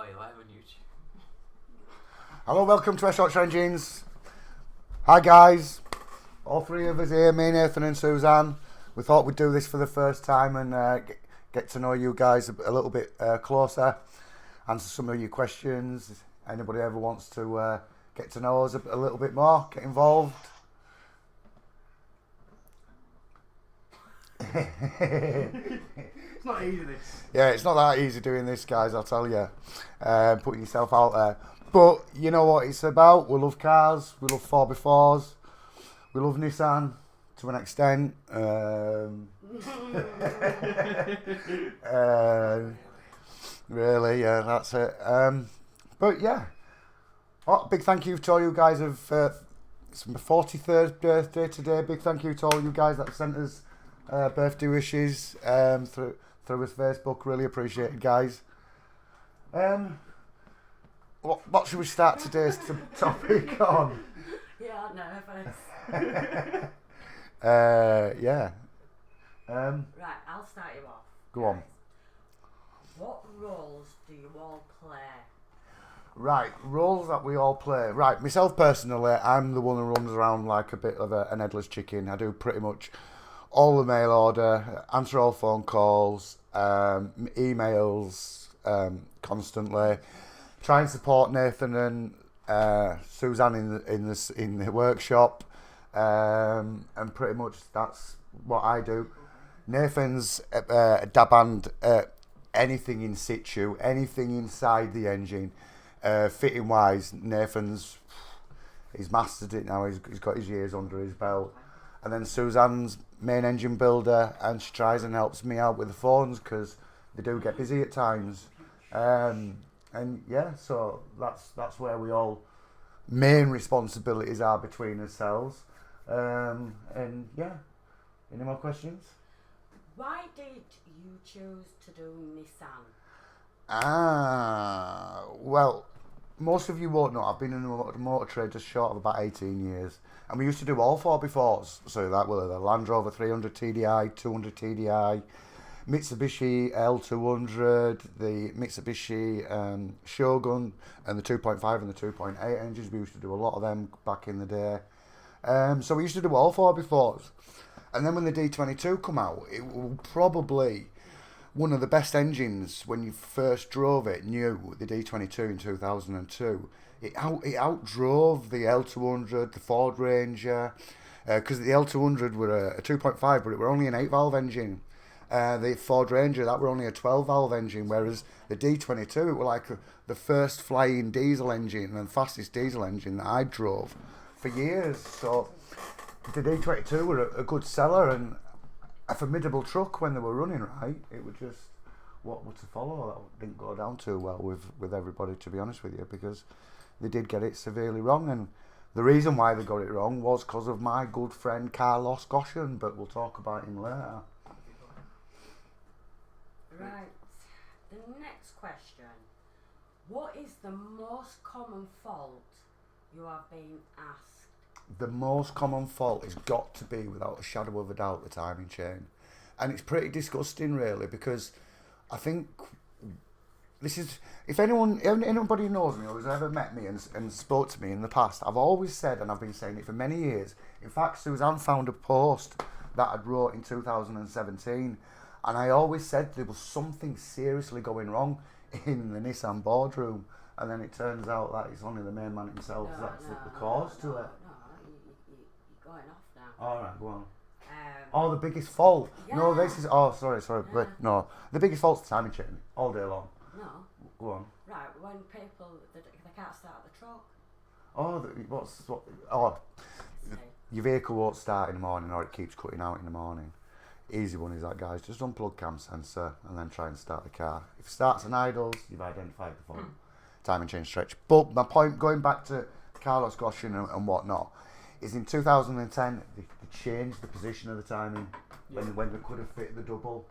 you live on YouTube. Hello, welcome to Yorkshire Engines. Hi guys, all three of us here, me, Nathan and Suzanne. We thought we'd do this for the first time and get to know you guys a little bit closer, answer some of your questions. Anybody ever wants to get to know us a little bit more, get involved. It's not easy, this. Yeah, it's not that easy doing this, guys, I'll tell you. Putting yourself out there. But you know what it's about. We love cars, we love 4x4s, we love Nissan to an extent. Really, yeah, that's it. But yeah, big thank you to all you guys of it's my 43rd birthday today. Big thank you to all you guys that sent us birthday wishes through his Facebook. Really appreciate it, guys. What should we start today's topic on? Yeah, nervous. Yeah. Right, I'll start you off. Go on. What roles do you all play? Right, roles that we all play. Right, myself personally, I'm the one who runs around like a bit of an headless chicken. I do pretty much all the mail order, answer all phone calls, emails constantly. Try and support Nathan and Suzanne in the workshop, and pretty much that's what I do. Nathan's dab hand anything in situ, anything inside the engine, fitting wise. He's mastered it now. He's got his years under his belt. And then Suzanne's main engine builder, and she tries and helps me out with the phones because they do get busy at times. And yeah, so that's where we all main responsibilities are between ourselves. And yeah, any more questions? Why did you choose to do Nissan? Well, most of you won't know, I've been in the motor trade just short of about 18 years. And we used to do all 4x4s. So that were the Land Rover 300 TDI, 200 TDI, Mitsubishi L200, the Mitsubishi Shogun, and the 2.5 and the 2.8 engines. We used to do a lot of them back in the day. So we used to do all 4x4s. And then when the D22 come out, it was probably one of the best engines when you first drove it, new, the D22 in 2002. It outdrove the L200, the Ford Ranger, because the L200 were a 2.5, but it were only an 8-valve engine. The Ford Ranger, that were only a 12-valve engine, whereas the D22, it were like the first flying diesel engine and fastest diesel engine that I drove for years. So the D22 were a good seller and a formidable truck when they were running right. It was just what was to follow that didn't go down too well with everybody, to be honest with you, because they did get it severely wrong. And the reason why they got it wrong was because of my good friend Carlos Goshen, but we'll talk about him later. Right, the next question. What is the most common fault you have been asked? The most common fault has got to be, without a shadow of a doubt, the timing chain. And it's pretty disgusting, really, because I think this is, if anybody knows me or has ever met me and spoke to me in the past, I've always said, and I've been saying it for many years, in fact, Suzanne found a post that I'd wrote in 2017, and I always said there was something seriously going wrong in the Nissan boardroom, and then it turns out that it's only the main man himself that's the cause to it. You're going off now. Alright, go on. The biggest fault. Yeah. No, this is. Sorry. Wait, no. The biggest fault's the timing chain all day long. No. Go on. Right, when people, they can't start the truck. Your vehicle won't start in the morning, or it keeps cutting out in the morning. Easy one is that, guys. Just unplug cam sensor and then try and start the car. If it starts and idles, you've identified the fault. Timing chain stretch. But my point, going back to Carlos Goshen and whatnot, is in 2010 they changed the position of the timing when they could have fit the double,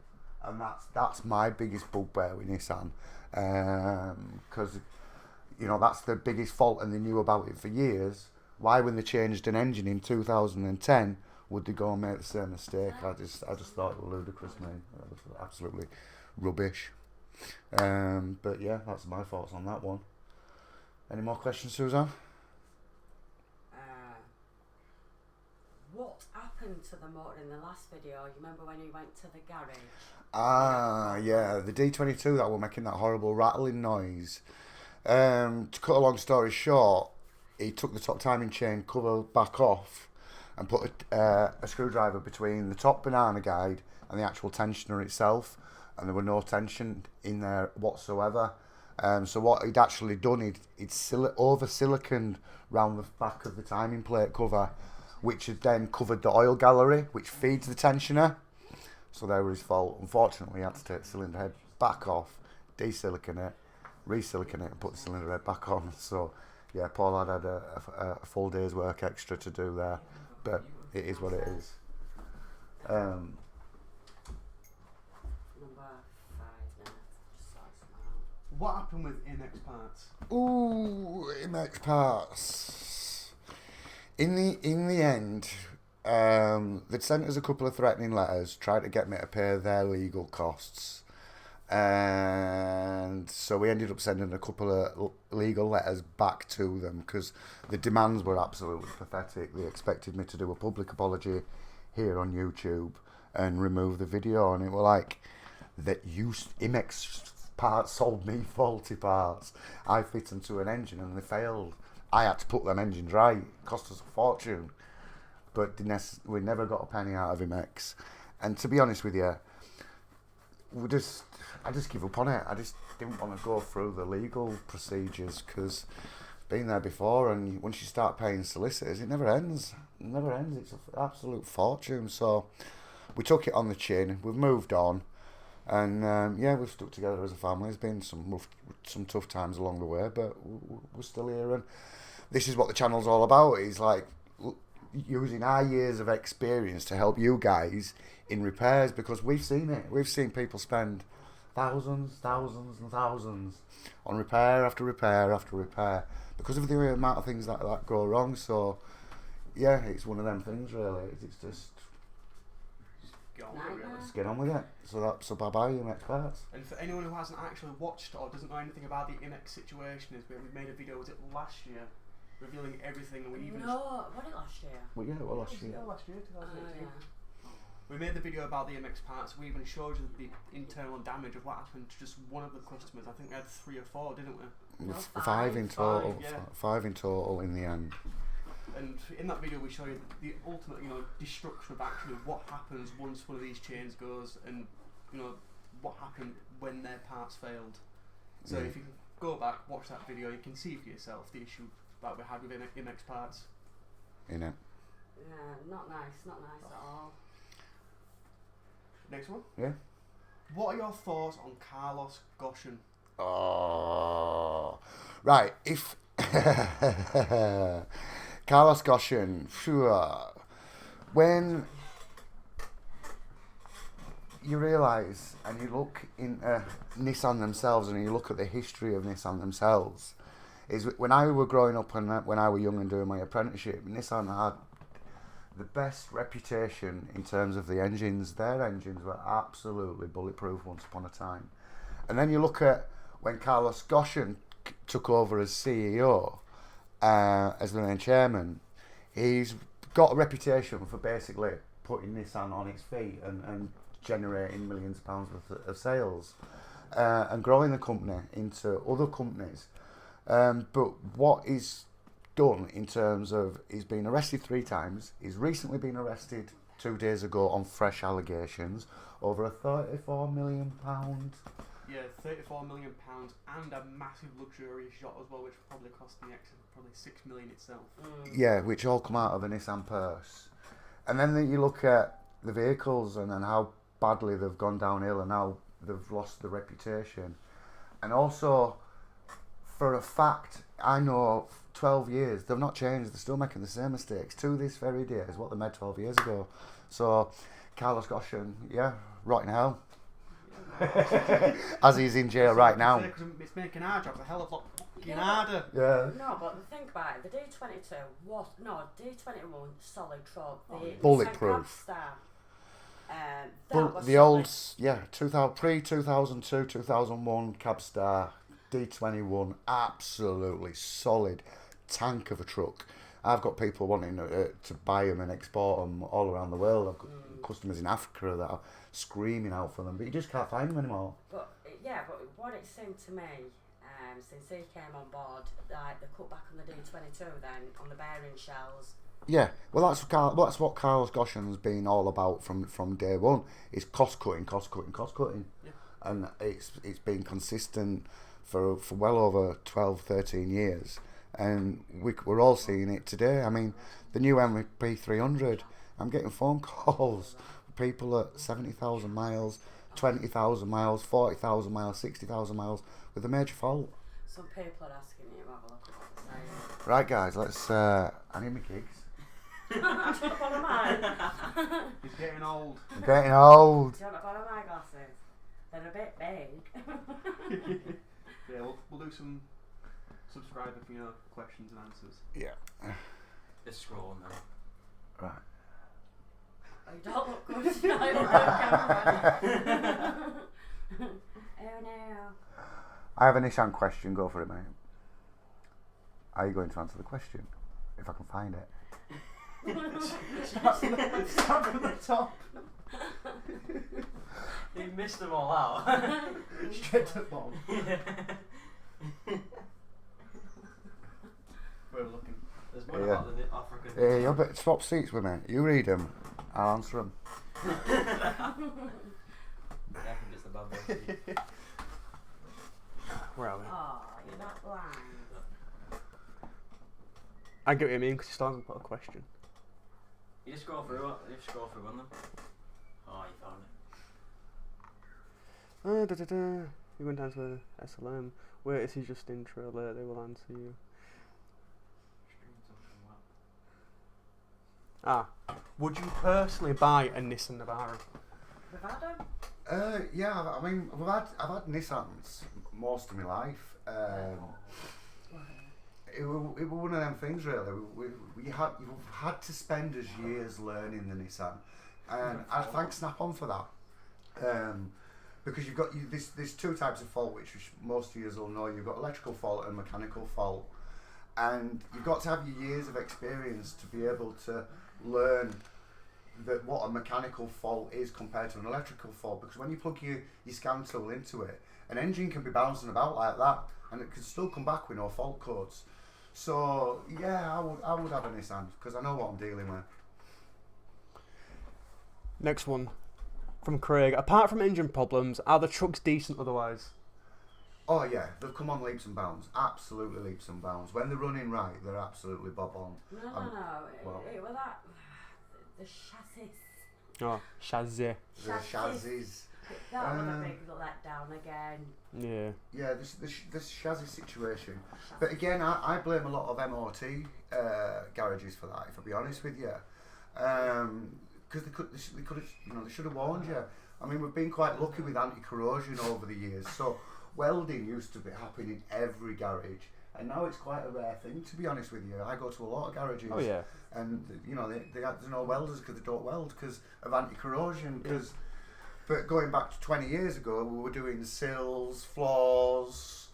and that's my biggest bugbear with Nissan, because that's the biggest fault, and they knew about it for years. Why, when they changed an engine in 2010, would they go and make the same mistake? I just thought it was ludicrous, mate. It was absolutely rubbish. But yeah, that's my thoughts on that one. Any more questions, Suzanne? What happened to the motor in the last video? You remember when he went to the garage? Yeah, the D22 that were making that horrible rattling noise. To cut a long story short, he took the top timing chain cover back off and put a screwdriver between the top banana guide and the actual tensioner itself, and there were no tension in there whatsoever. So what he'd actually done, he'd over siliconed round the back of the timing plate cover, which had then covered the oil gallery, which feeds the tensioner. So there was his fault. Unfortunately, he had to take the cylinder head back off, de-silicon it, re-silicon it, and put the cylinder head back on. So, yeah, Paul had a full day's work extra to do there, but it is what it is. Number 5 now. Just so I smell. What happened with IMEX parts? Ooh, IMEX parts. In the end, they'd sent us a couple of threatening letters, tried to get me to pay their legal costs, and so we ended up sending a couple of legal letters back to them because the demands were absolutely pathetic. They expected me to do a public apology here on YouTube and remove the video, and it were like that IMEX parts sold me faulty parts. I fit them to an engine and they failed. I had to put them engines right. It cost us a fortune. But we never got a penny out of IMEX. And to be honest with you, I just give up on it. I just didn't want to go through the legal procedures because I've been there before, and once you start paying solicitors, it never ends. It never ends. It's an absolute fortune. So we took it on the chin. We've moved on. And yeah, we've stuck together as a family. There's been some tough times along the way, but we're still here. And this is what the channel's all about. It's like using our years of experience to help you guys in repairs, because we've seen it. We've seen people spend thousands and thousands on repair after repair after repair because of the amount of things that go wrong. So yeah, it's one of them things really. It's just let's get on with it. So bye bye IMEX parts. And for anyone who hasn't actually watched or doesn't know anything about the IMEX situation, is we made a video, was it last year, revealing everything, and we even What it last year? Well, yeah, well, last year. Yeah, last year, 2018. Yeah. We made the video about the IMEX parts. We even showed you the internal damage of what happened to just one of the customers. I think we had 3 or 4, didn't we? No, Five in total. 5, yeah. 5 in total in the end. And in that video we show you the ultimate, destruction of actually what happens once one of these chains goes, and what happened when their parts failed. So if you can go back, watch that video, you can see for yourself the issue that we had with IMEX parts. In it. Yeah, not nice at all. Next one. Yeah. What are your thoughts on Carlos Goshen? Oh, right. If Carlos Goshen, sure. When you realise and you look into Nissan themselves and you look at the history of Nissan themselves, is when I were growing up and when I was young and doing my apprenticeship, Nissan had the best reputation in terms of the engines. Their engines were absolutely bulletproof once upon a time. And then you look at when Carlos Goshen took over as CEO, as the main chairman, he's got a reputation for basically putting Nissan on its feet and generating millions of pounds worth of sales and growing the company into other companies. But what is done in terms of, he's been arrested 3 times. He's recently been arrested 2 days ago on fresh allegations over a £34 million. Yeah, £34 million and a massive luxurious yacht as well, which probably cost the extra probably £6 million itself. Yeah, which all come out of a Nissan purse. And then you look at the vehicles and how badly they've gone downhill and how they've lost the reputation. And also, for a fact, I know 12 years, they've not changed, they're still making the same mistakes to this very day as what they made 12 years ago. So, Carlos Goshen, yeah, right in hell. As he's in jail right now. It's making our jobs a hell of a lot fucking harder. Yeah. No, but think about it, the D22 was, D21 solid truck. The bulletproof. That was the old, yeah, 2000, pre-2002, 2001 Cabstar D21, absolutely solid tank of a truck. I've got people wanting to buy them and export them all around the world. I've got customers in Africa that are screaming out for them, but you just can't find them anymore. But what it seemed to me, since he came on board, like the cutback on the D22, then on the bearing shells. Yeah, well, that's what Carl's Goshen's been all about from day one. Is cost cutting, Yeah. and it's been consistent for well over 12, 13 years, and we're all seeing it today. I mean, the new MVP 300. I'm getting phone calls, people at 70,000 miles, 20,000 miles, 40,000 miles, 60,000 miles with a major fault. Some people are asking you to have a look at what they're saying. Right, guys, let's. I need my kicks. Do you want to borrow mine? He's getting old. I'm getting old. Do you want to borrow my glasses? They're a bit big. Yeah, we'll do some subscriber questions and answers. Yeah. Just scrolling then. Right. Oh, you don't look good. You don't look good, camera. Oh no. I have a Nissan question. Go for it, mate. Are you going to answer the question? If I can find it. Start from the top. You missed them all out. Straight to the bottom. We're looking. There's one Yeah. about the African. Hey, you better swap seats with me. You read them. I'll answer them. I think it's the bad boy. Where are we? Oh, you're not blind. I get what you mean because you started to put a question. You just scroll through it. You just scroll through one of them. Oh, you found it. You went down to the SLM. Where is he just intro there? They will answer you. Would you personally buy a Nissan Navara? We've had them. Yeah, I mean, I've had Nissans most of my life. It was one of them things, really. You've had to spend us years learning the Nissan, and I thank Snap-on for that. Because you've got there's two types of fault, which most of you will know. You've got electrical fault and mechanical fault, and you've got to have your years of experience to be able to learn that what a mechanical fault is compared to an electrical fault. Because when you plug your scan tool into it, an engine can be bouncing about like that, and it can still come back with no fault codes. So yeah, I would have a Nissan because I know what I'm dealing with. Next one from Craig. Apart from engine problems, are the trucks decent otherwise? Oh yeah, they've come on leaps and bounds. Absolutely leaps and bounds. When they're running right, they're absolutely bob on. No. It was that. The chassis. Oh, chassis. The chassis. That was a big letdown again. Yeah. Yeah, this chassis situation. But again, I blame a lot of MOT garages for that. If I'll be honest with you, because they could have, they should have warned you. I mean, we've been quite lucky with anti-corrosion over the years. So welding used to be happening in every garage, and now it's quite a rare thing. To be honest with you, I go to a lot of garages. Oh yeah. And there's no welders because they don't weld because of anti-corrosion. But going back to 20 years ago, we were doing sills, floors,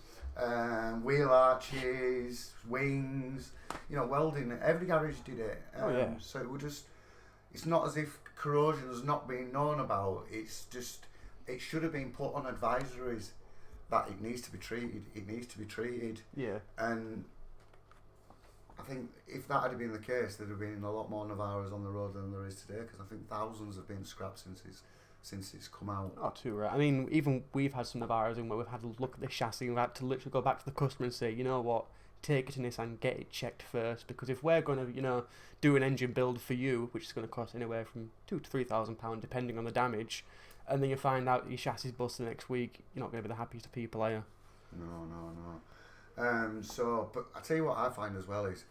wheel arches, wings. Welding. Every garage did it. Oh yeah. So it's not as if corrosion has not been known about. It's just it should have been put on advisories that it needs to be treated. It needs to be treated. Yeah. And I think if that had been the case, there'd have been a lot more Navaras on the road than there is today. Because I think thousands have been scrapped since it's come out. Oh, too right. I mean, even we've had some Navaras in where we've had to look at the chassis and we've had to literally go back to the customer and say, you know what, take it to Nissan, get it checked first, because if we're going to, do an engine build for you, which is going to cost anywhere from £2,000 to £3,000 depending on the damage, and then you find out your chassis busts the next week, you're not going to be the happiest of people, are you? No. But I tell you what I find as well is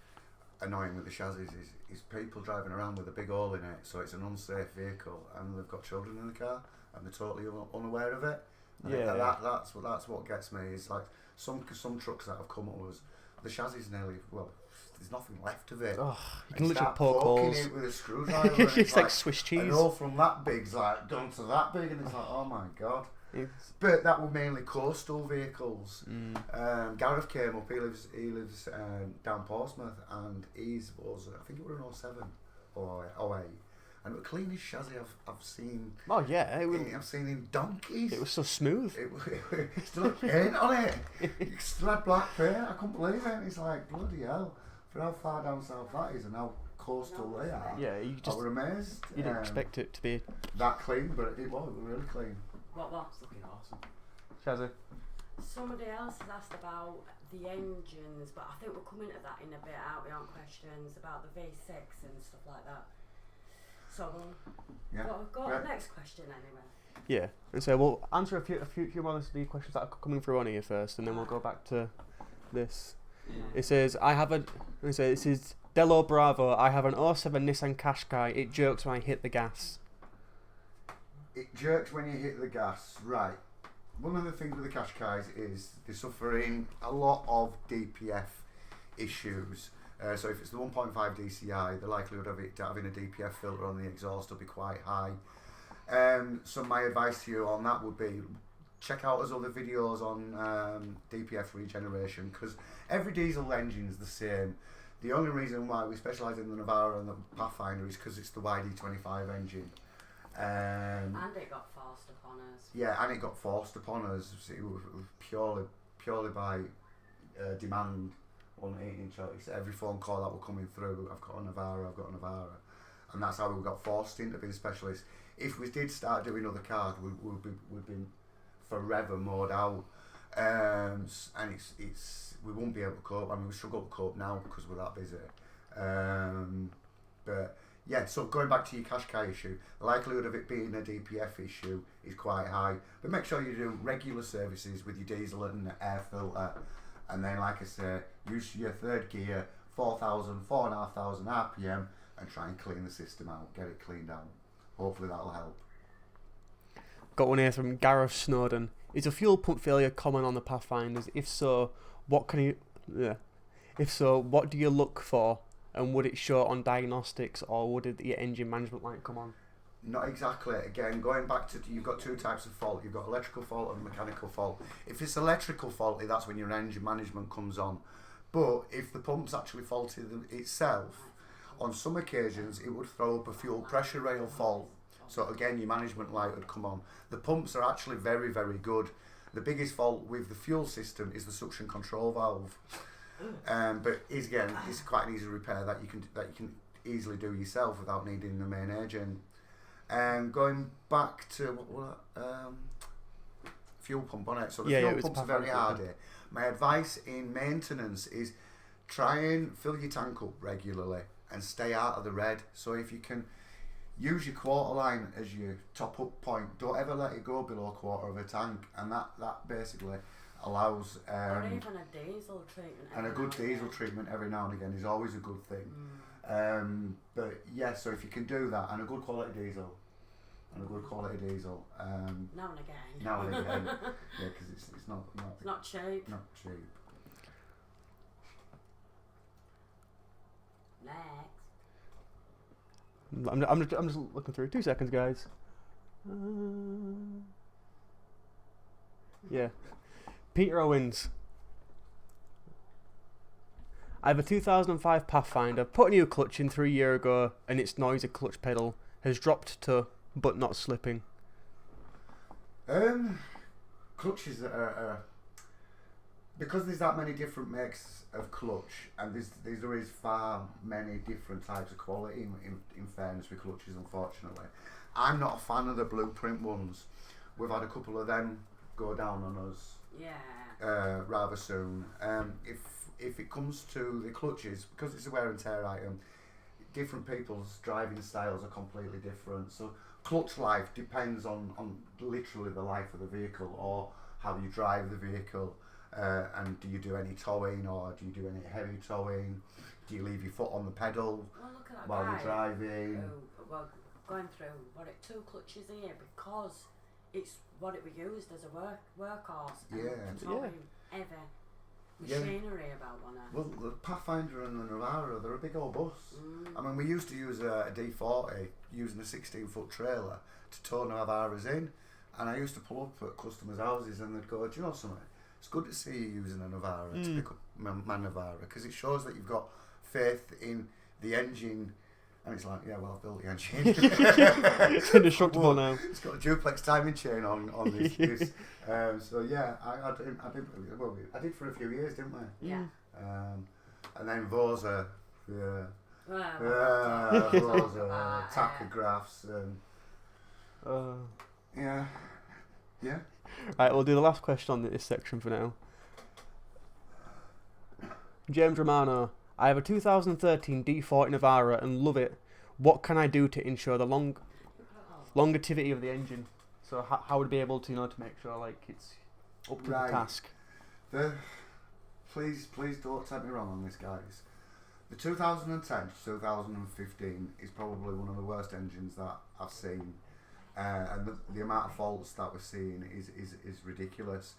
annoying with the chassis is people driving around with a big hole in it, so it's an unsafe vehicle, and they've got children in the car, and they're totally unaware of it. Yeah. That's what gets me. Is like some trucks that have come up was the chassis nearly there's nothing left of it. Oh, you And can literally start poke poking holes. it with a screwdriver. and It's like Swiss cheese. And all from that big's like gone to that big, and it's like, oh my god. But that were mainly coastal vehicles. Gareth came up. He lives down Portsmouth, and his was, I think it was an 07 or 08, and it was clean as chassis I've seen. Oh yeah, I've seen in donkeys. it was so smooth. It still had paint on it. It still had black paint. I couldn't believe it. And it's like, bloody hell, for how far down south that is and how coastal they are. Yeah, you I was amazed. you didn't expect it to be that clean, but it was really clean. What? It's looking awesome. chassis. Somebody else has asked about the engines, but I think we'll come into that in a bit out on questions about the V6 and stuff like that. So we'll go to the next question anyway. Yeah, and so we'll answer a few more of the questions that are coming through on here first, and then we'll go back to this. Yeah. It says, this is Dello Bravo, I have an 07 Nissan Qashqai, it jerks when I hit the gas. It jerks when you hit the gas, right. One of the things with the Qashqais is they're suffering a lot of DPF issues. So if it's the 1.5 DCI, the likelihood of it having a DPF filter on the exhaust will be quite high. So my advice to you on that would be check out his other videos on DPF regeneration, because every diesel engine is the same. The only reason why we specialise in the Navara and the Pathfinder is because it's the YD25 engine. And it got forced upon us. Yeah, and it got forced upon us. It was purely by demand on 18-inch choice. Every phone call that were coming through, I've got a Navara. And that's how we got forced into being specialists. If we did start doing other cars, we'd be forever mowed out. And we won't be able to cope. I mean, we struggle to cope now because we're that busy. But yeah, so going back to your Qashqai issue, the likelihood of it being a DPF issue is quite high. But make sure you do regular services with your diesel and air filter. And then, like I say, use your third gear, 4,500 RPM, and try and clean the system out, get it cleaned out. Hopefully that'll help. Got one here from Gareth Snowden. Is a fuel pump failure common on the Pathfinders? If so, what do you look for? And would it show on diagnostics, or would your engine management light come on? Not exactly. Again, going back to, you've got two types of fault. You've got electrical fault and mechanical fault. If it's electrical faulty, that's when your engine management comes on. But if the pump's actually faulty itself, on some occasions it would throw up a fuel pressure rail fault. So again, your management light would come on. The pumps are actually very, very good. The biggest fault with the fuel system is the suction control valve. But it's quite an easy repair that you can easily do yourself without needing the main agent. Going back to fuel pump on it. So the fuel pumps are very hardy. My advice in maintenance is try and fill your tank up regularly and stay out of the red. So if you can use your quarter line as your top up point, don't ever let it go below a quarter of a tank, and that basically allows or even a diesel treatment. And a good diesel treatment every now and again is always a good thing. But yeah, so if you can do that, and a good quality diesel. Now and again. Yeah, because it's not cheap. Not cheap. Next. I'm just looking through. 2 seconds, guys. Yeah. Peter Owens. I have a 2005 Pathfinder, put a new clutch in 3 years ago, and its noisy clutch pedal has dropped to, but not slipping. Clutches are because there's that many different makes of clutch, and there is far many different types of quality in fairness with clutches, unfortunately. I'm not a fan of the blueprint ones. We've had a couple of them go down on us rather soon. If it comes to the clutches, because it's a wear and tear item, different people's driving styles are completely different. So clutch life depends on literally the life of the vehicle, or how you drive the vehicle, and do you do any towing, or do you do any heavy towing? Do you leave your foot on the pedal while you're driving? Going through what it 2 clutches here because it's what it was used as a workhorse. And towing heavy machinery about one. Well, the Pathfinder and the Navara, they're a big old bus. I mean, we used to use a D40 using a 16-foot trailer to tow Navaras in, and I used to pull up at customers' houses and they'd go, do you know something? It's good to see you using a Navara to pick up my Navara, because it shows that you've got faith in the engine. And it's like, yeah, well, I've built the engine. It's indestructible now. It's got a duplex timing chain on this. So yeah, I did for a few years, didn't we? Yeah. And then Vosa, Well, Vosa, tachographs, yeah. Right, we'll do the last question on this section for now. James Romano, I have a 2013 D40 Navara and love it. What can I do to ensure the longevity of the engine? So how would I be able to, to make sure like it's up to the task? Please don't take me wrong on this, guys. The 2010 to 2015 is probably one of the worst engines that I've seen, and the amount of faults that we're seeing is ridiculous,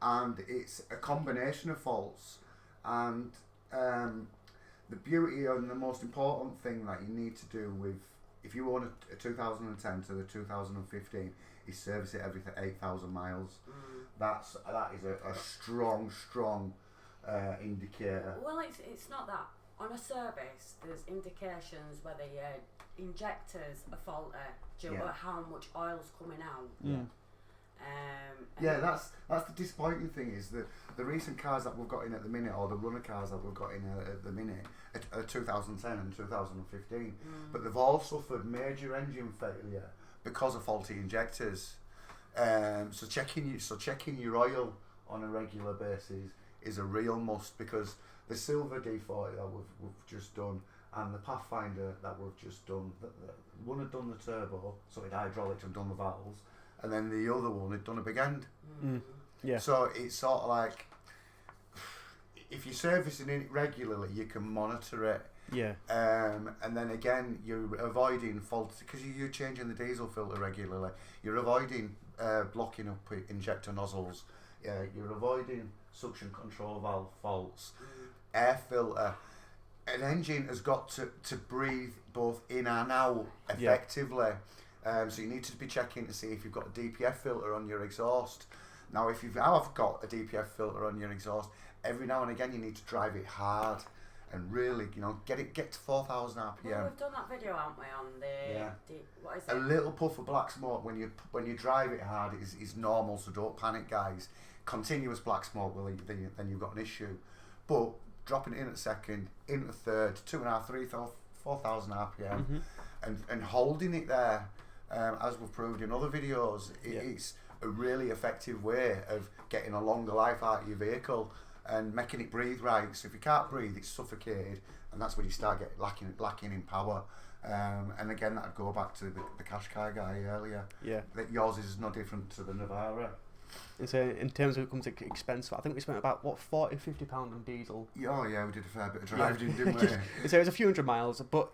and it's a combination of faults, and the beauty and the most important thing that you need to do with, if you own a 2010 to the 2015, is service it every 8,000 miles. That is a strong indicator. Well, it's not that. On a service, there's indications whether your injectors are faulty due to how much oil's coming out. That's the disappointing thing, is that the recent cars that we've got in at the minute, or the runner cars that we've got in at the minute, are 2010 and 2015, but they've all suffered major engine failure because of faulty injectors. So checking your oil on a regular basis is a real must, because the silver D40 that we've just done and the Pathfinder that we've just done, one had done the turbo, so it hydraulics and done the valves, and then the other one had done a big end. Yeah. So it's sort of like, if you're servicing it regularly, you can monitor it. Yeah. And then again, you're avoiding faults, because you're changing the diesel filter regularly. You're avoiding blocking up injector nozzles. You're avoiding suction control valve faults. Air filter. An engine has got to breathe both in and out effectively. So you need to be checking to see if you've got a DPF filter on your exhaust. Now, if you have got a DPF filter on your exhaust, every now and again you need to drive it hard and really, get to 4,000 RPM. Well, we've done that video, haven't we, on the what is it? A little puff of black smoke when you drive it hard is normal, so don't panic, guys. Continuous black smoke, well, then you've got an issue. But dropping it in at second, in at third, 2.5, 3, 4,000 RPM, and holding it there, as we've proved in other videos, it's a really effective way of getting a longer life out of your vehicle and making it breathe right. So if you can't breathe, it's suffocated, and that's when you start getting lacking in power. And again, that'd go back to the Qashqai guy earlier. Yeah. That yours is no different to the Navara. And so in terms of it comes to expense, I think we spent about £40-50 on diesel. Oh yeah, we did a fair bit of driving, didn't we? So it was a few hundred miles, but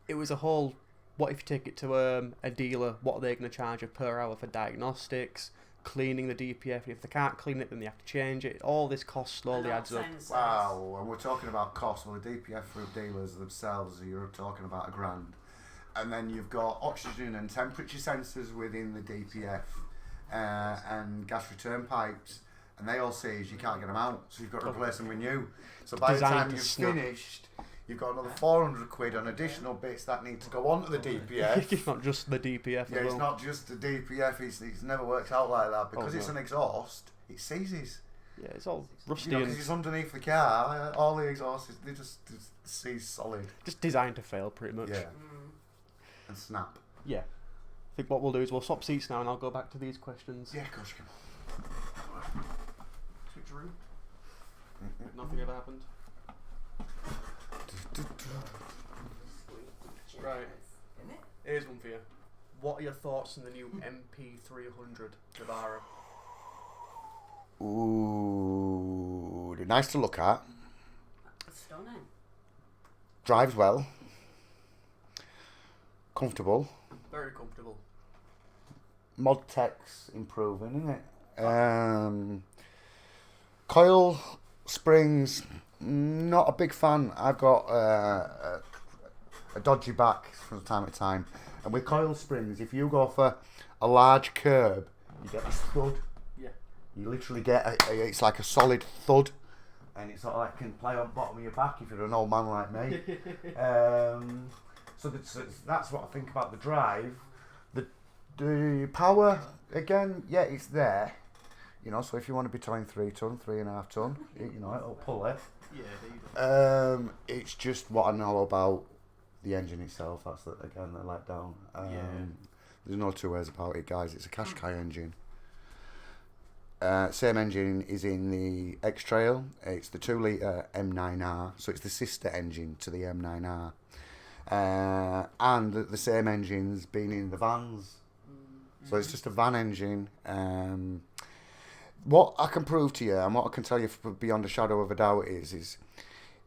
it was a whole. What if you take it to a dealer? What are they going to charge you per hour for diagnostics, cleaning the DPF? And if they can't clean it, then they have to change it. All this cost slowly adds up. Wow, and we're talking about cost. Well, the DPF for dealers themselves, you're talking about £1,000, and then you've got oxygen and temperature sensors within the DPF. And gas return pipes, and they all say you can't get them out, so you've got to replace them with new. So by the time you've finished, you've got another 400 quid on additional bits that need to go onto the DPF. It's not just the DPF. Yeah, it's not just the DPF. It's never worked out like that, because it's an exhaust. It seizes. Yeah, it's all rusty. Because it's underneath the car. All the exhausts, they just seize solid. Just designed to fail, pretty much. Yeah. And snap. Yeah. I think what we'll do is we'll swap seats now, and I'll go back to these questions. Yeah, of course you can. Switch room. Nothing ever happened. Right. Here's one for you. What are your thoughts on the new MP300 Navara? Ooh, they're nice to look at. Stunning. Drives well. Comfortable. Very comfortable. Mod tech's improving, isn't it? Coil Springs, not a big fan. I've got a dodgy back from time to time. And with coil springs, if you go for a large curb, you get this thud. Yeah. You literally get it's like a solid thud, and it's sort of like can play on the bottom of your back if you're an old man like me. So that's what I think about the drive. The power, again, yeah, it's there. You know, so if you want to be towing 3 ton, 3.5 ton, you know, it'll pull it. Yeah, there you go. It's just what I know about the engine itself. That's again the letdown. There's no two ways about it, guys. It's a Qashqai engine. Same engine is in the X-Trail. It's the 2 litre M9R, so it's the sister engine to the M9R. And the same engine's been in the vans. So it's just a van engine. What I can prove to you and what I can tell you beyond a shadow of a doubt is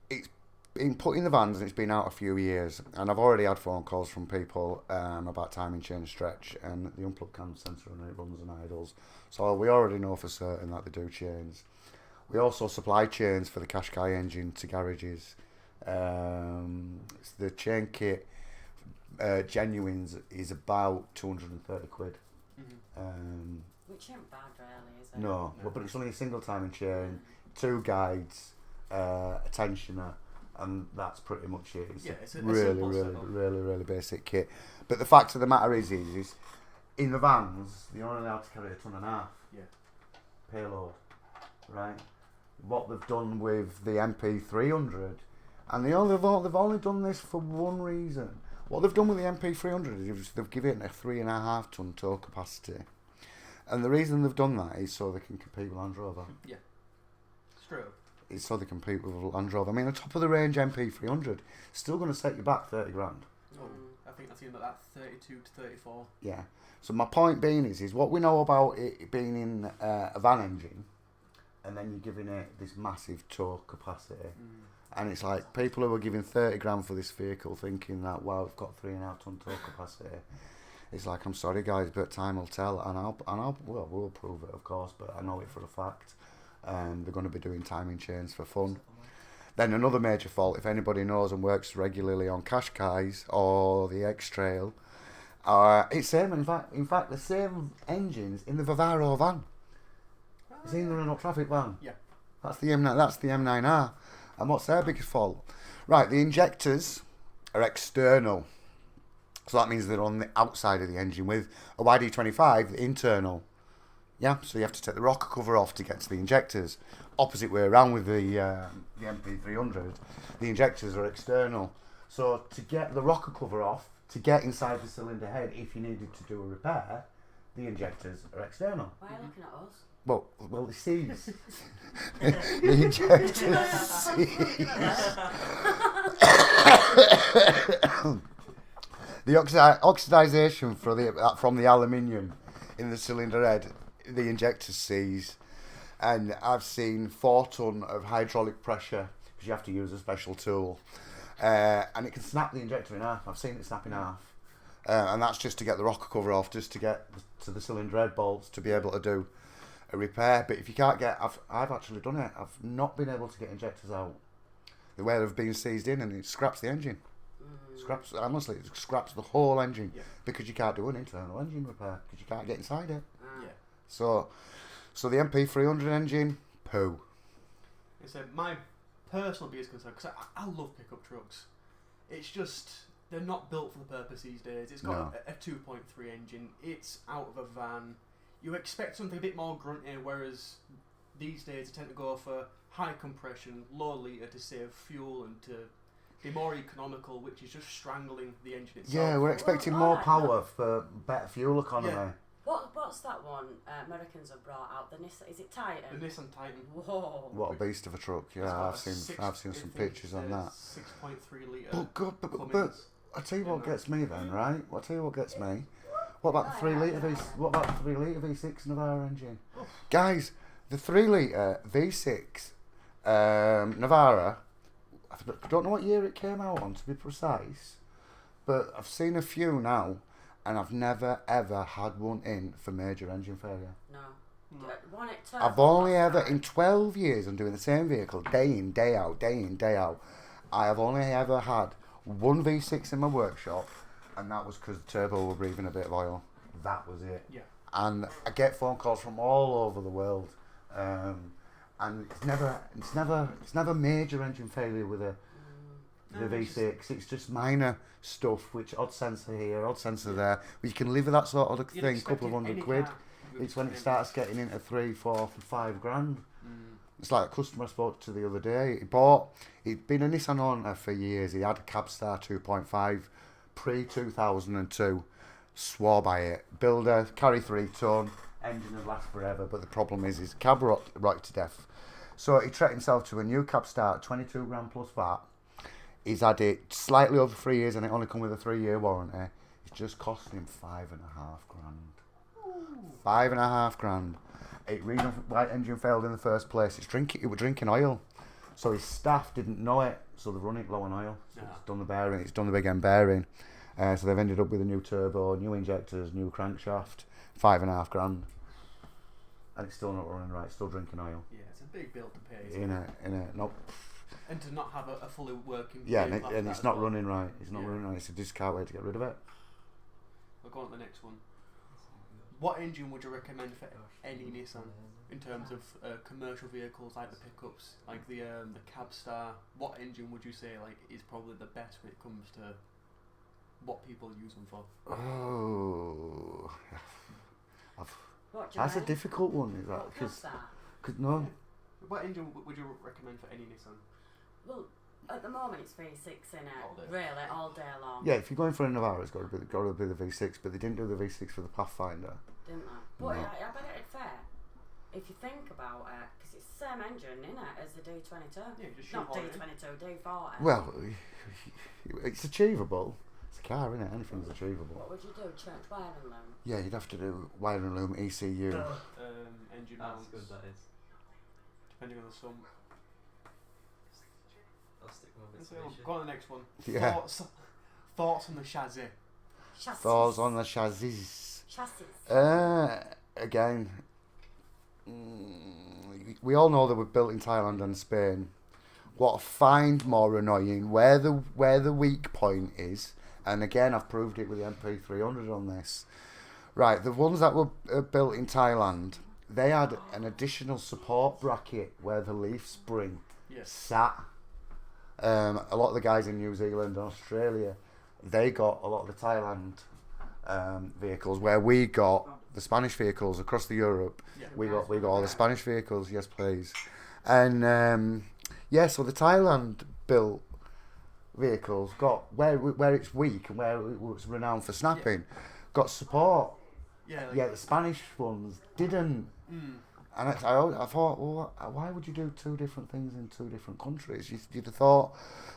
it's been put in the vans and it's been out a few years. And I've already had phone calls from people about timing chain stretch and the unplug cam sensor and it runs and idles. So we already know for certain that they do chains. We also supply chains for the Qashqai engine to garages. It's the chain kit genuines is about 230 quid. Which ain't bad really, is it? No, but it's only a single timing chain, 2 guides, a tensioner, and that's pretty much it. It's a really basic kit. But the fact of the matter is in the vans you're only allowed to carry 1.5 tons. Yeah. Payload, right? What they've done with the MP300, and they've only done this for one reason. What they've done with the MP300 is they've given it a 3.5 ton tow capacity. And the reason they've done that is so they can compete with Land Rover. Yeah. Straight up. It's so they compete with Land Rover. I mean, the top of the range MP300 still going to set you back 30 grand. Oh, I think that's even about 32 to 34. Yeah. So my point being is what we know about it being in a van engine, and then you're giving it this massive tow capacity. And it's like people who are giving 30 grand for this vehicle thinking that, wow, we've got 3.5 ton tow capacity. It's like, I'm sorry guys, but time will tell, and we'll prove it, of course, but I know it for a fact. They're going to be doing timing chains for fun. Then another major fault, if anybody knows and works regularly on Qashqais or the X-Trail, it's same. In fact, the same engines in the Vivaro van. It's in the Renault Traffic van. Yeah. That's the M9R. And what's their biggest fault? Right, the injectors are external. So that means they're on the outside of the engine. With a YD25, the internal. Yeah, so you have to take the rocker cover off to get to the injectors. Opposite way around with the MP300, the injectors are external. So to get the rocker cover off, to get inside the cylinder head, if you needed to do a repair, the injectors are external. Why are you looking at us? Well, the C's. The injectors C's. The oxidisation from the aluminium in the cylinder head, the injector sees, and I've seen 4 ton of hydraulic pressure because you have to use a special tool, and it can snap the injector in half. I've seen it snap in half, and that's just to get the rocker cover off, just to get to the cylinder head bolts to be able to do a repair. But if you can't get, I've actually done it. I've not been able to get injectors out the way they've been seized in, and it scraps the engine. Honestly, it scraps the whole engine because you can't do an internal engine repair because you can't get inside it. Yeah. So the MP300 engine, poo. It's my personal biggest concern because I love pickup trucks. It's just they're not built for the purpose these days. It's got a 2.3 engine. It's out of a van. You expect something a bit more grunty, whereas these days they tend to go for high compression, low litre to save fuel and to be more economical, which is just strangling the engine itself. Yeah, we're expecting more power for better fuel economy. Yeah. What's that one Americans have brought out? The Nissan, is it Titan? The Nissan Titan. Whoa. What a beast of a truck! Yeah, I've seen some pictures on that. 6.3 litre. But I tell you what gets me then, right? I tell you what gets me. What about the 3 litre V? What about the 3 litre V6 Navara engine? Guys, the 3 litre V6 Navara. I don't know what year it came out on, to be precise, but I've seen a few now, and I've never ever had one in for major engine failure. No. No. One at turbo I've only last ever, time. in 12 years, I'm doing the same vehicle, day in, day out, day in, day out. I have only ever had one V6 in my workshop, and that was because the turbo were breathing a bit of oil. That was it. Yeah. And I get phone calls from all over the world, and it's never major engine failure with the No, it's V6. It's just minor stuff, which odd sensor here, odd sensor there. But you can live with that sort of You'd thing, expect couple of in hundred any quid. car It's when it with- starts getting into 3, 4, 5 grand. Mm. It's like a customer I spoke to the other day. He'd been a Nissan owner for years. He had a Cabstar 2.5 pre-2002. Swore by it. Builder, carry 3 ton, engine would last forever. But the problem is his cab rotted to death. So he treated himself to a new Cabstar, 22 grand plus VAT. He's had it slightly over 3 years and it only come with a 3-year warranty. It's just costing him 5.5 grand. 5.5 grand. Reason why engine failed in the first place. It was drinking oil, so his staff didn't know it. So they're running it low on oil. So Yeah. it's done the bearing. It's done the big end bearing. So they've ended up with a new turbo, new injectors, new crankshaft. 5.5 grand, and it's still not running right. Still drinking oil. Yeah, it's a big bill to pay. Isn't it? In it. Nope. And to not have a fully working. Yeah, vehicle and after it's that not as well. running right. It's not Yeah. running right. So just can't wait to get rid of it. We'll go on to the next one. What engine would you recommend for any Nissan in terms of commercial vehicles like the pickups, like the Cabstar? What engine would you say like is probably the best when it comes to what people use them for? Oh, What do you that's a mean? difficult one. Is that What because Cabstar? no? What engine would you recommend for any Nissan? Well, at the moment it's V6 in All day. it, really, all day long. Yeah, if you're going for a Navara, it's got to be the V6. But they didn't do the V6 for the Pathfinder. Didn't they? But No. I bet it'd fair if you think about it, because it's the same engine in it as the D22. Yeah, just Not shoehorn it in. D22, D40. Well, it's achievable. It's a car, isn't it? Anything's achievable. What would you do? Change wiring loom? Yeah, you'd have to do wiring loom, ECU. Engine That's mounts, good, that is. depending on the sum. I'll stick with So, Mitsubishi. go on to the next one. Yeah. Thoughts on the chassis. Chassis. Thoughts on the chassis. Chassis. Again, we all know they were built in Thailand and Spain. What I find more annoying, where the weak point is, and again I've proved it with the MP300 on this. Right, the ones that were built in Thailand, they had an additional support bracket where the leaf spring Yes. sat. A lot of the guys in New Zealand and Australia, they got a lot of the Thailand vehicles, where we got the Spanish vehicles across the Europe. Yeah. We got all the Spanish vehicles, yes please. And so the Thailand built vehicles got where it's weak and where it was renowned for snapping, got support. Yeah. Like, Yeah, the Spanish ones didn't. Mm. And I thought, well, why would you do 2 different things in 2 different countries? You'd have thought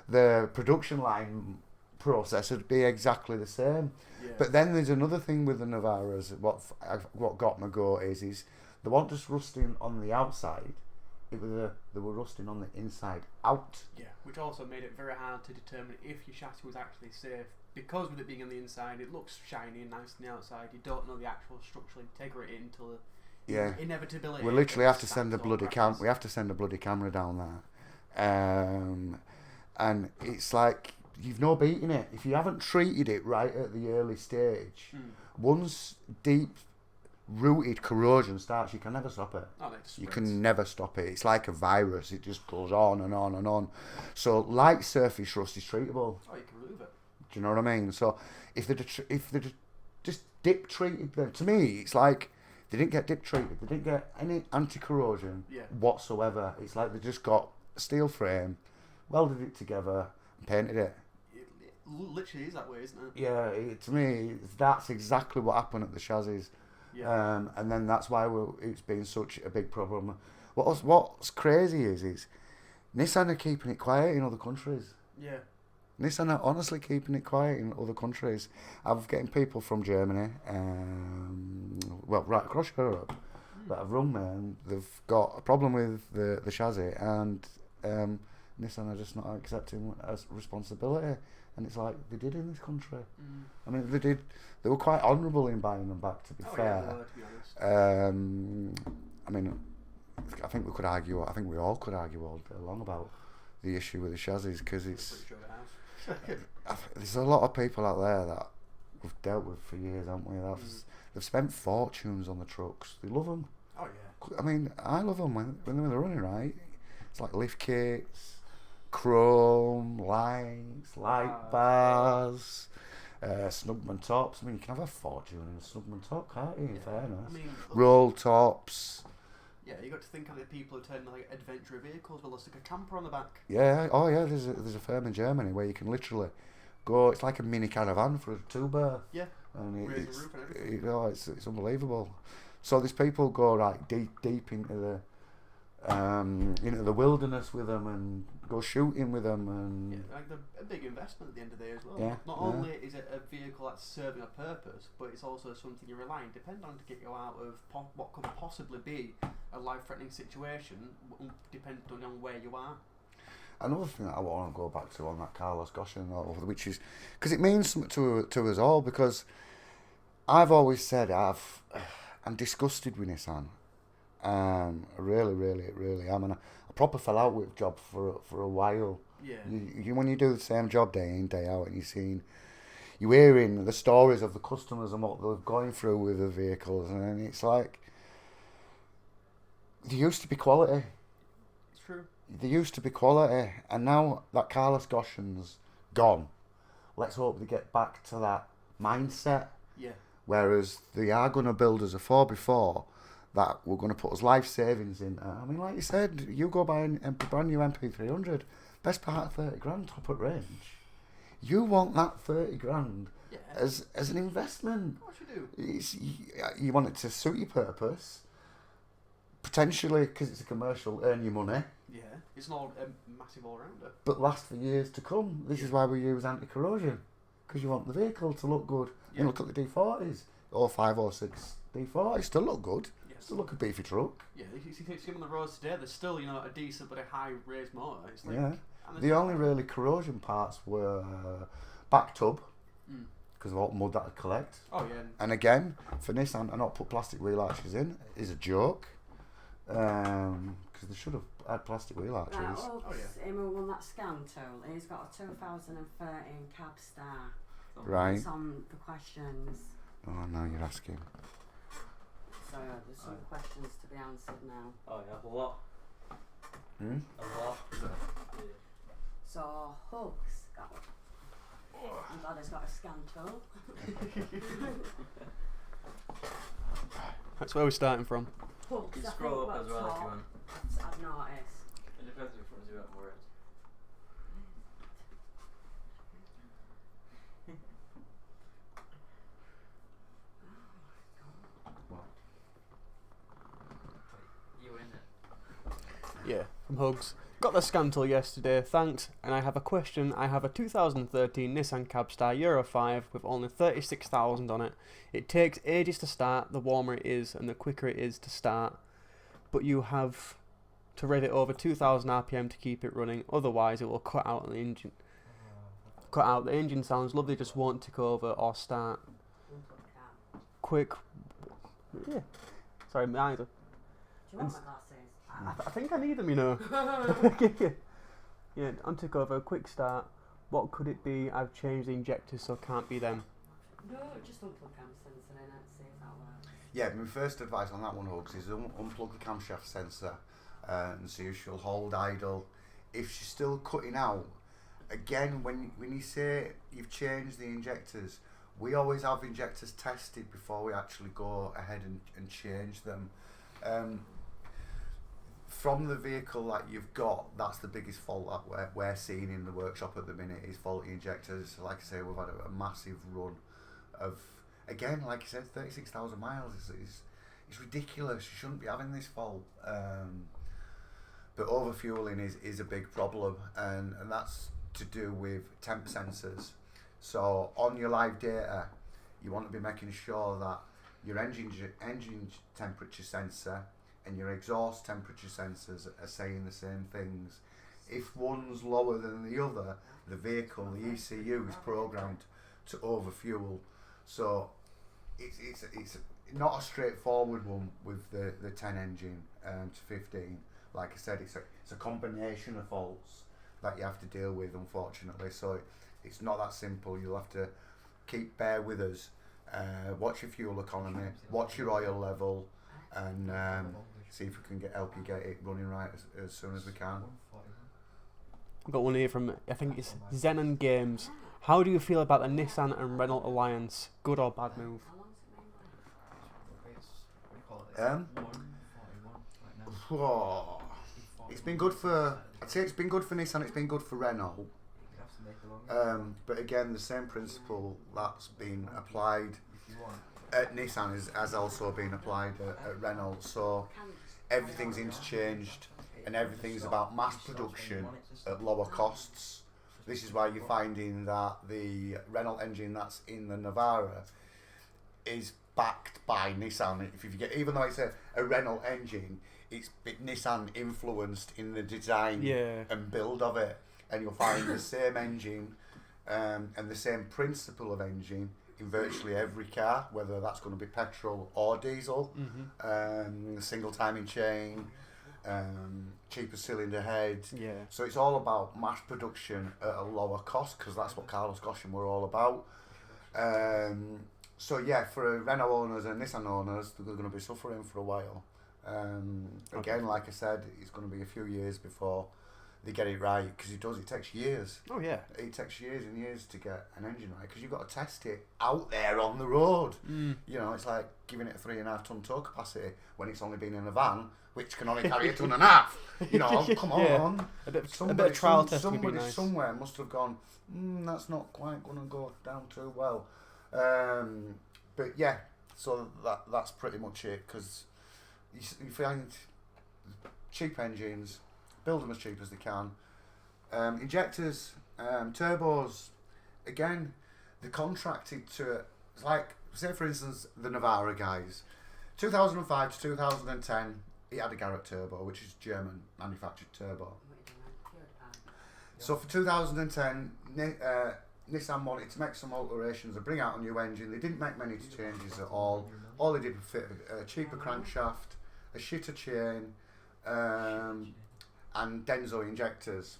the production line process would be exactly the same. Yeah. But then there's another thing with the Navaras. What got my go is they weren't just rusting on the outside. They were rusting on the inside out. Yeah, which also made it very hard to determine if your chassis was actually safe. Because with it being on the inside, it looks shiny and nice on the outside. You don't know the actual structural integrity until the Yeah. inevitability. We literally have to snaps send a or bloody crackles. We have to send a bloody camera down there. And it's like you've no beating it if you haven't treated it right at the early stage. Mm. Once deep rooted corrosion starts, you can never stop it. Oh, it just You spreads. can never stop it. It's like a virus. It just goes on and on and on. So light surface rust is treatable. Oh, you can remove it. Do you know what I mean? So if they just dip treated them, to me it's like they didn't get dip treated. They didn't get any anti-corrosion Yeah. whatsoever. It's like they just got a steel frame, welded it together, and painted it. It literally is that way, isn't it? Yeah, to me that's exactly what happened at the chassis. Yeah. And then that's why it's been such a big problem. What's crazy is Nissan are keeping it quiet in other countries. Yeah. Nissan are honestly keeping it quiet in other countries. I'm getting people from Germany, right across Europe, that have rung me and they've got a problem with the chassis, and Nissan are just not accepting as responsibility, and it's like they did in this country. I mean, they did. They were quite honourable in buying them back. To be fair, yeah, to be honest. I mean, I think we could argue. I think we all could argue all day long about the issue with the chassis, because it's. There's a lot of people out there that we've dealt with for years, haven't we? They've spent fortunes on the trucks. They love them. Oh yeah. I mean, I love them when they're running right. It's like lift kits, chrome, lights, light bars, snugman tops. I mean, you can have a fortune in a snugman top, can't you? In fairness, I mean, roll tops. Yeah, you got to think of the people who turn like adventure vehicles with a stick a camper on the back. Yeah, oh yeah. There's a firm in Germany where you can literally go. It's like a mini caravan for a 2-berth. Yeah. And Raise it's the roof and everything. it's unbelievable. So these people go right deep into the wilderness with them and go shooting with them, and yeah, like a big investment at the end of the day as well. Yeah, Not only is it a vehicle that's serving a purpose, but it's also something you're relying depend on to get you out of what could possibly be a life-threatening situation, depending on where you are. Another thing that I want to go back to on that Carlos Goshen, which is because it means something to us all, because I've always said I'm disgusted with Nissan. I really am, and I proper fell out with job for a while. Yeah. You when you do the same job day in day out, and you're hearing the stories of the customers and what they're going through with the vehicles, and it's like there used to be quality. It's true. There used to be quality, and now that Carlos Goshen's gone, let's hope they get back to that mindset. Yeah. Whereas they are going to build us a 4x4 that we're going to put us life savings in. I mean, like you said, you go buy a brand new MP300, best part of 30 grand, top at range. You want that 30 grand as an investment. Of course you do. You want it to suit your purpose, potentially because it's a commercial, earn you money. Yeah, it's not a massive all-rounder. But last for years to come. This is why we use anti-corrosion, because you want the vehicle to look good. Yeah. You look at the D40s, or 5 or 6 D40s, still look good. Yes. Still look a beefy truck. Yeah, you see them on the roads today, they're still, a decent but a high raised motor. It's like, Yeah. The only really corrosion parts were back tub, because of all the mud that I'd collect. Oh yeah. And again, for Nissan, I not put plastic wheel arches in is a joke, because they should have had plastic wheel arches. Right, Oh, yeah. him who won that scan tool, he's got a 2013 cab star. Right. It's on the questions. Oh, now you're asking. So there's some questions to be answered now. Oh yeah, a lot. A lot. So Hugs, I'm glad he's got a scan tool. That's where we're starting from. Hugs, You I scroll think up as what's well if you top, want. I've noticed. It depends which ones you want more. You in it? Yeah, from Hugs. Got the scan tool yesterday, thanks. And I have a question. I have a 2013 Nissan Cabstar Euro 5 with only 36,000 on it. It takes ages to start, the warmer it is and the quicker it is to start. But you have to rev it over 2,000 RPM to keep it running, otherwise it will cut out the engine. Cut out the engine sounds lovely, just won't tick over or start. Quick. Yeah. Sorry, my eyes are. Do you want my glasses? I think I need them, Yeah, untick over, quick start. What could it be? I've changed the injectors, so can't be them. No, just unplug cam sensor in it, see if that works. Yeah, my first advice on that one, Hugs, is unplug the camshaft sensor and see if she'll hold idle. If she's still cutting out, again, when you say you've changed the injectors, we always have injectors tested before we actually go ahead and change them. From the vehicle that you've got, that's the biggest fault that we're seeing in the workshop at the minute is faulty injectors. Like I say, we've had a massive run of, again, like I said, 36,000 miles. It's ridiculous. You shouldn't be having this fault. But overfueling is a big problem, and that's to do with temp sensors. So on your live data, you want to be making sure that your engine temperature sensor and your exhaust temperature sensors are saying the same things. if one's lower than the other, the vehicle, the ECU, is programmed to overfuel. So it's not a straightforward one with the 10 engine to 15. Like I said, it's a combination of faults that you have to deal with, unfortunately. So it's not that simple. You'll have to bear with us. Watch your fuel economy, watch your oil level, and see if we can help you get it running right as soon as we can. I've got one here from, I think it's Zenon Games. How do you feel about the Nissan and Renault alliance? Good or bad move? It's been good for. I'd say it's been good for Nissan. It's been good for Renault. But again, the same principle that's been applied at Nissan has also been applied at Renault. So everything's interchanged, and everything's about mass production at lower costs. This is why you're finding that the Renault engine that's in the Navara is backed by Nissan. If you get, even though it's a Renault engine, it's Nissan influenced in the design and build of it, and you'll find the same engine and the same principle of engine in virtually every car, whether that's going to be petrol or diesel. Single timing chain, cheaper cylinder head. So it's all about mass production at a lower cost, because that's what Carlos Ghosn were all about. So yeah, for Renault owners and Nissan owners, they're going to be suffering for a while. Again, like I said, it's going to be a few years before they get it right, because it takes years. Oh yeah, it takes years and years to get an engine right, because you've got to test it out there on the road. You know, it's like giving it a 3.5 ton tow capacity when it's only been in a van which can only carry 1.5 tons. You know, come on. A bit of trial testing would be somebody nice. somewhere must have gone, that's not quite going to go down too well. But yeah, so that's pretty much it, because you find cheap engines, build them as cheap as they can. Injectors, turbos, again, they're contracted to, like, say for instance, the Navara guys, 2005 to 2010, he had a Garrett turbo, which is German manufactured turbo. So for 2010, Nissan wanted to make some alterations and bring out a new engine. They didn't make many changes at all. All they did was fit a cheaper crankshaft, a shitter chain, and Denso injectors.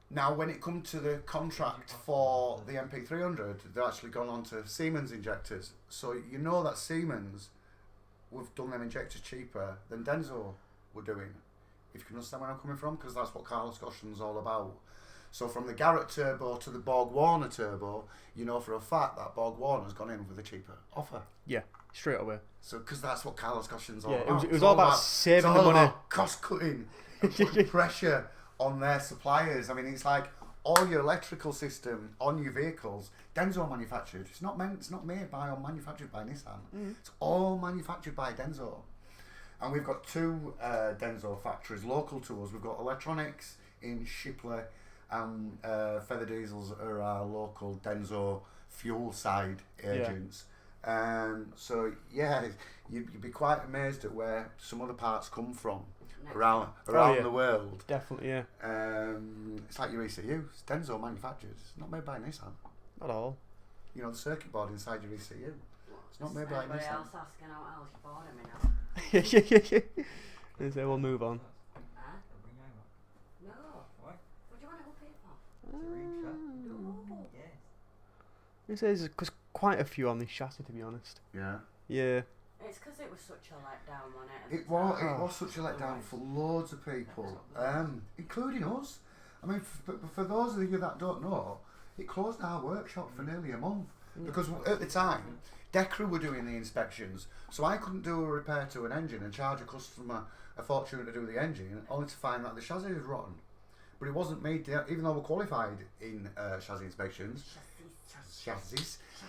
Now, when it comes to the contract for the MP300, they've actually gone on to Siemens injectors. So you know that Siemens have done them injectors cheaper than Denso were doing. If you can understand where I'm coming from, because that's what Carlos Ghosn's all about. So from the Garrett turbo to the Borg Warner turbo, you know for a fact that Borg Warner's gone in with a cheaper offer. Yeah, straight away. So because that's what Carlos Ghosn's all about. It was all about saving the money, cost cutting, and putting pressure on their suppliers. I mean, it's like all your electrical system on your vehicles, Denso manufactured. It's not made by or manufactured by Nissan. It's all manufactured by Denso. And we've got 2 Denso factories local to us. We've got Electronics in Shipley, and Feather Diesels are our local Denso fuel side agents. So yeah, you'd be quite amazed at where some of the parts come from around the world. Definitely, yeah. It's like your ECU. It's Denso manufactured. It's not made by Nissan. Not all. You know, the circuit board inside your ECU. It's not made by Anybody Nissan. else asking how else you bought him, you know? And so we'll move on. Huh? No. What do you want to go pay for? No. It says there's quite a few on this chassis, to be honest. Yeah. Yeah. It's because it was such a letdown, wasn't it? It was such a letdown for loads of people, including us. I mean, for those of you that don't know, it closed our workshop for nearly a month because at the time, Decra were doing the inspections, so I couldn't do a repair to an engine and charge a customer a fortune to do the engine, only to find that the chassis is rotten. But it wasn't me, even though we're qualified in chassis inspections.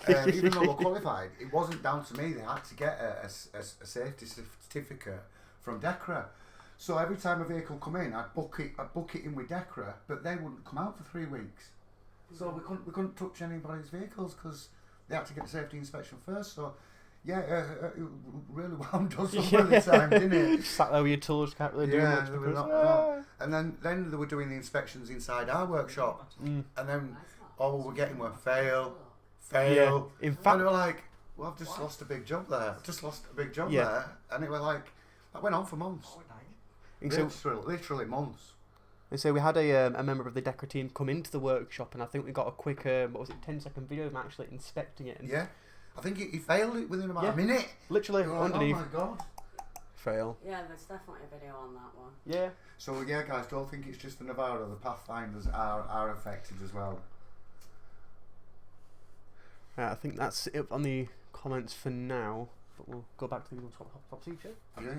Even though we're qualified, it wasn't down to me. They had to get a safety certificate from Decra. So every time a vehicle come in, I'd book it in with Decra, but they wouldn't come out for 3 weeks. So we couldn't touch anybody's vehicles because they had to get a safety inspection first. So Yeah, it really wound us up at the time, didn't it? Sat there with your tools, can't really do much. They were Because, not. And then they were doing the inspections inside our workshop, and then all we were getting were fail. Yeah. In fact, and they were like, well, I've just lost a big job there. There. And it were like, that went on for months. Literally months. And so we had a member of the Decra team come into the workshop, and I think we got a quick, 10-second video of him actually inspecting it. And yeah. I think he failed it within about a minute. Literally, like, underneath. Oh my god. Fail. Yeah, there's definitely a video on that one. Yeah. So yeah, guys, don't think it's just the Navara. The Pathfinders are affected as well. I think that's it on the comments for now, but we'll go back to the top feature. Yeah.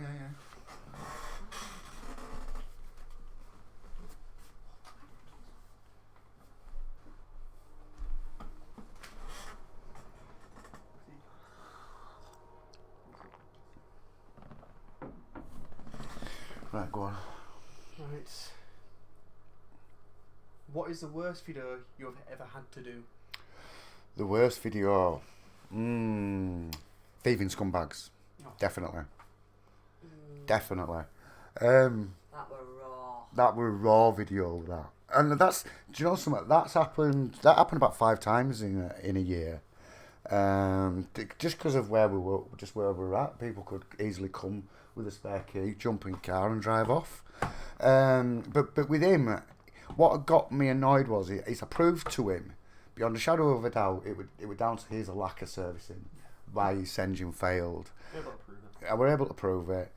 Right, go on. Right. What is the worst video you've ever had to do? The worst video? Thieving scumbags. Oh. Definitely. Definitely. That were raw. That were raw video, that. And that's, do you know something? That happened about 5 times in a year. Just because of where we were, just where we were at, people could easily come with a spare key, jump in the car and drive off. But with him, what got me annoyed was it's proved to him, beyond a shadow of a doubt, it was down to his lack of servicing, why his engine failed. We're able to prove it.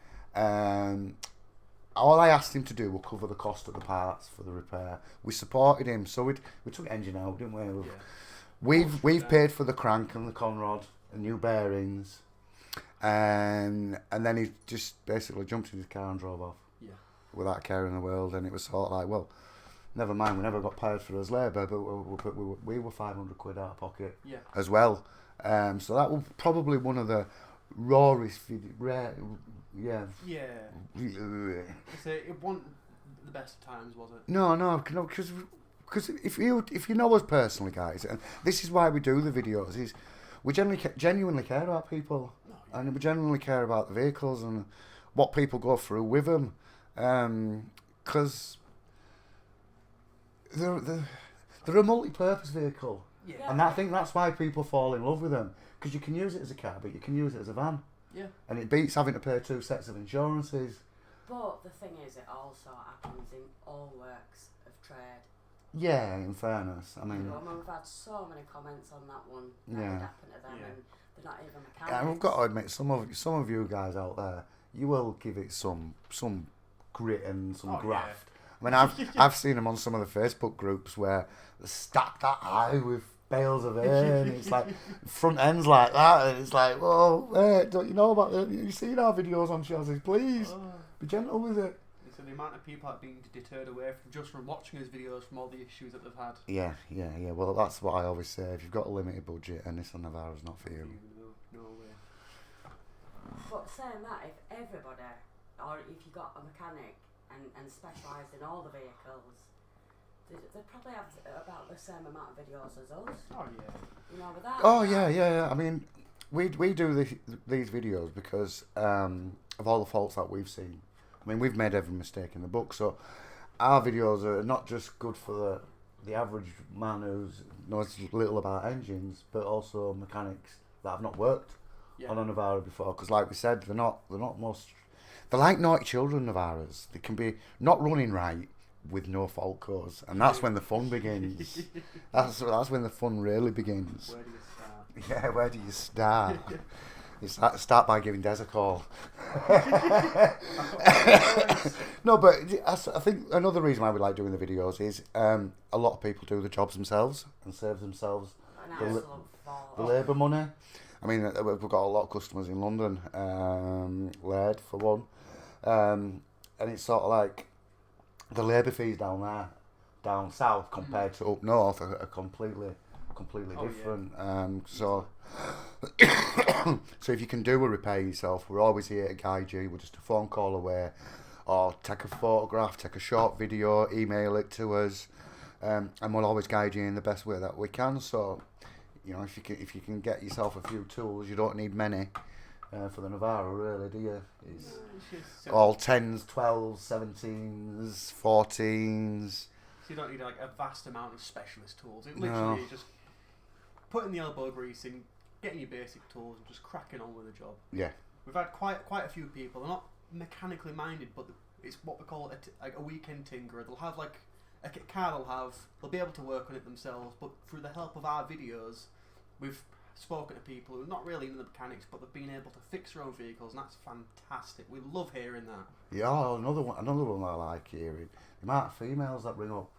All I asked him to do was cover the cost of the parts for the repair. We supported him, so we took the engine out, didn't we? Yeah. We've paid for the crank and the conrod and new bearings, and then he just basically jumped in his car and drove off. Yeah. Without a care in the world, and it was sort of like, well, never mind, we never got paid for his labour, but we were £500 out of pocket as well. So that was probably one of the rawest So it wasn't the best of times, was it? No, because if you know us personally, guys, and this is why we do the videos, is we genuinely care about people, and we genuinely care about the vehicles and what people go through with them, because they're a multi-purpose vehicle, and I think that's why people fall in love with them, because you can use it as a car, but you can use it as a van. Yeah. And it beats having to pay 2 sets of insurances. But the thing is, it also happens in all works of trade. Yeah, in fairness. I mean, we've had so many comments on that one. That would happen to them, and they're not even mechanics. And I've got to admit, some of you guys out there, you will give it some grit and some graft. I mean, I've seen them on some of the Facebook groups where they stack that high with bales of hay, and it's like front ends like that, and it's like, whoa, wait, don't you know about it? You've seen our videos on chassis, please be gentle with it. So the amount of people that are being deterred away from watching his videos from all the issues that they've had. Yeah. Well, that's what I always say. If you've got a limited budget, and Nissan Navara's not for you. No way. But saying that, if everybody, or if you got a mechanic and specialised in all the vehicles, they probably have about the same amount of videos as us. Oh yeah. You know, without. Oh yeah. I mean, we do these videos because of all the faults that we've seen. I mean, we've made every mistake in the book, so our videos are not just good for the average man who knows little about engines, but also mechanics that have not worked on a Navara before. Because, like we said, they're like naughty children, Navaras. They can be not running right with no fault codes, and that's when the fun begins. That's when the fun really begins. Where do you start? Yeah, where do you start? You start by giving Des a call. No, but I think another reason why we like doing the videos is a lot of people do the jobs themselves and save themselves the labour money. I mean, we've got a lot of customers in London, Laird for one, and it's sort of like the labour fees down south compared to up north are completely different. So if you can do a repair yourself, we're always here to guide you. We're just a phone call away, or take a photograph, take a short video, email it to us, and we'll always guide you in the best way that we can. So you know, if you can get yourself a few tools, you don't need many for the Navara, really, do you? It's all 10s, 12s, 17s, 14s. So you don't need like a vast amount of specialist tools. It literally is just putting the elbow grease in, getting your basic tools, and just cracking on with the job. Yeah. We've had quite a few people. They're not mechanically minded, but it's what we call like a weekend tinkerer. They'll have like a car. They'll be able to work on it themselves. But through the help of our videos, we've spoken to people who are not really into the mechanics, but they've been able to fix their own vehicles, and that's fantastic. We love hearing that. Yeah, another one I like hearing. The amount of females that ring up.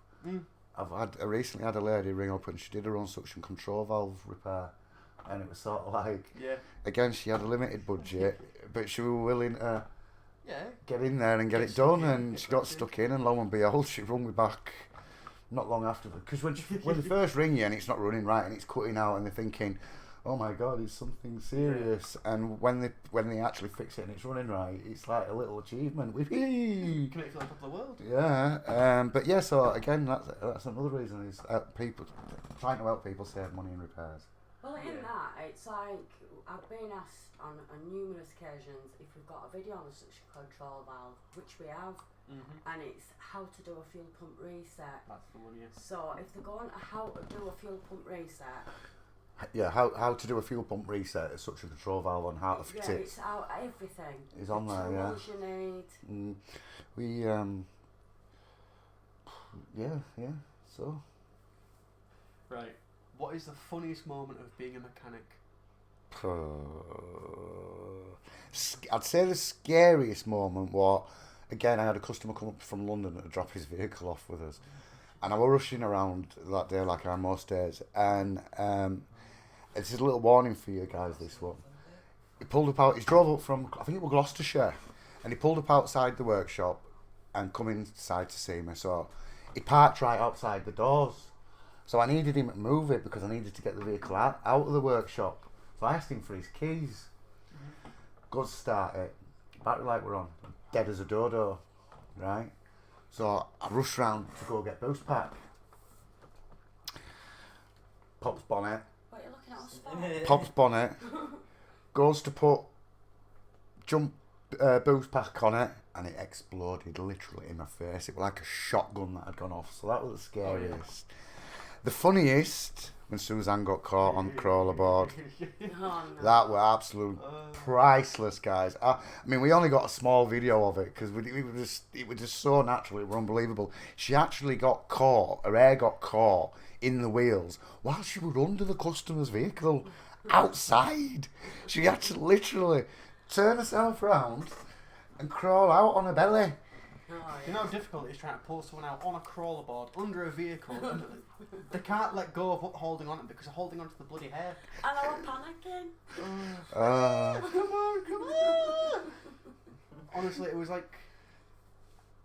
I recently had a lady ring up and she did her own suction control valve repair, and it was sort of like, again, she had a limited budget, but she was willing to get in there and get it done, and she got stuck in, and lo and behold, she rung me back not long after. Because when they first ring you and it's not running right and it's cutting out, and they're thinking, oh my god, it's something serious, and when they actually fix it and it's running right, it's like a little achievement. Can it feel like top of the world? Yeah, but yeah, so again, that's another reason is people trying to help people save money in repairs. Well, in that, it's like I've been asked on numerous occasions if we've got a video on the suction control valve, which we have, and it's how to do a fuel pump reset. That's the one, yes. So if they're going to how to do a fuel pump reset. Yeah, how to do a fuel pump reset, a suction control valve, on how to fix it. It's out everything. It's on there, yeah. Tools you need. So. Right. What is the funniest moment of being a mechanic? I'd say the scariest moment was, again, I had a customer come up from London to drop his vehicle off with us, and I was rushing around that day like I am most days, and it's a little warning for you guys, this one. He drove up from, I think it was Gloucestershire, and he pulled up outside the workshop and come inside to see me, so he parked right outside the doors. So I needed him to move it because I needed to get the vehicle out of the workshop. So I asked him for his keys. Good start it. Battery light were on. Dead as a dodo. Right? So I rushed round to go get boost pack. Pops bonnet. What are you looking at us for? Pops bonnet. Goes to put boost pack on it, and it exploded literally in my face. It was like a shotgun that had gone off. So that was the scariest. Oh, yeah. The funniest, when Suzanne got caught on the crawler board. Oh, no. That were absolute priceless, guys. I mean, we only got a small video of it because it was just so natural. It was unbelievable. She actually got caught, her hair got caught in the wheels while she was under the customer's vehicle outside. She had to literally turn herself around and crawl out on her belly. Oh, yeah. You know how difficult it is trying to pull someone out on a crawler board under a vehicle, and they can't let go of what they're holding on to because they're holding on to the bloody hair. And I was panicking. Come on! Honestly, it was like...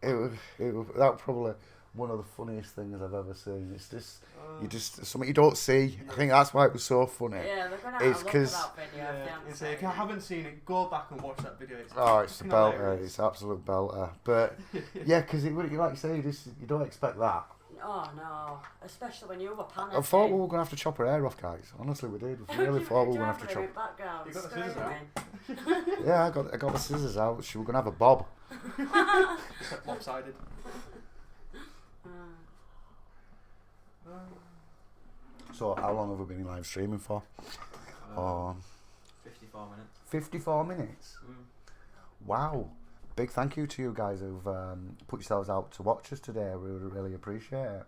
It was that was probably one of the funniest things I've ever seen. It's just something you don't see. I think that's why it was so funny. Yeah, they're gonna have a look at that video. If you haven't seen it, go back and watch that video. It's a belter. Hilarious. It's absolute belter. But yeah, because like you say, you don't expect that. Oh no, especially when you were panicking. I thought we were going to have to chop her hair off, guys. Honestly, we did. We really thought we were going to have to chop. You got the scissors out? Yeah, I got the scissors out. She was going to have a bob. Except lopsided. So, how long have we been live streaming for? 54 minutes. 54 minutes? Wow. Big thank you to you guys who've put yourselves out to watch us today. We really appreciate it.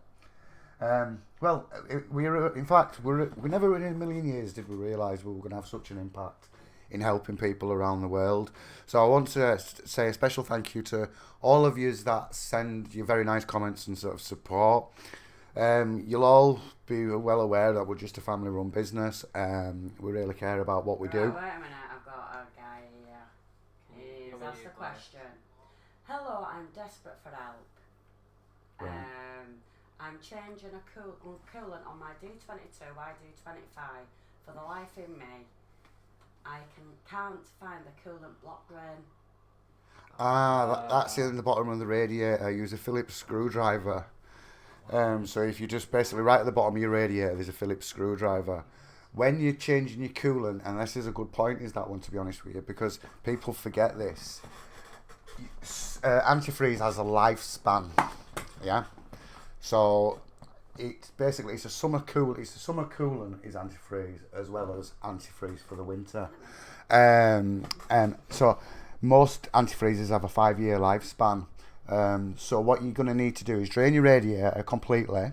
We never in a million years did we realise we were going to have such an impact in helping people around the world. So I want to say a special thank you to all of you that send your very nice comments and sort of support. You'll all be well aware that we're just a family-run business. We really care about what we do. Wait a minute, I've got a guy here. He's asked a question. Hello, I'm desperate for help. Right. I'm changing a coolant on my D22 ID25 for the life in me. I can't find the coolant block drain. That's in the bottom of the radiator. Use a Phillips screwdriver. So if you just basically right at the bottom of your radiator, there's a Phillips screwdriver, when you're changing your coolant, and this is a good point, is that one, to be honest with you, because people forget this. Antifreeze has a lifespan, yeah. So it's basically it's a summer coolant is antifreeze as well as antifreeze for the winter. So most antifreezes have a 5-year lifespan. So what you're going to need to do is drain your radiator completely,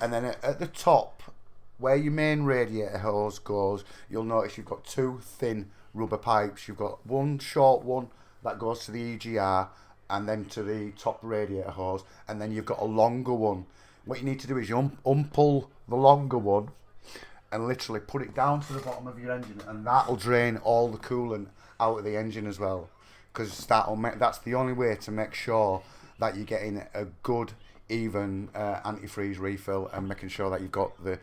and then at the top where your main radiator hose goes, you'll notice you've got 2 thin rubber pipes. You've got one short one that goes to the EGR and then to the top radiator hose, and then you've got a longer one. What you need to do is you unpull the longer one and literally put it down to the bottom of your engine, and that'll drain all the coolant out of the engine as well, because that's the only way to make sure that you're getting a good even antifreeze refill, and making sure that you've got the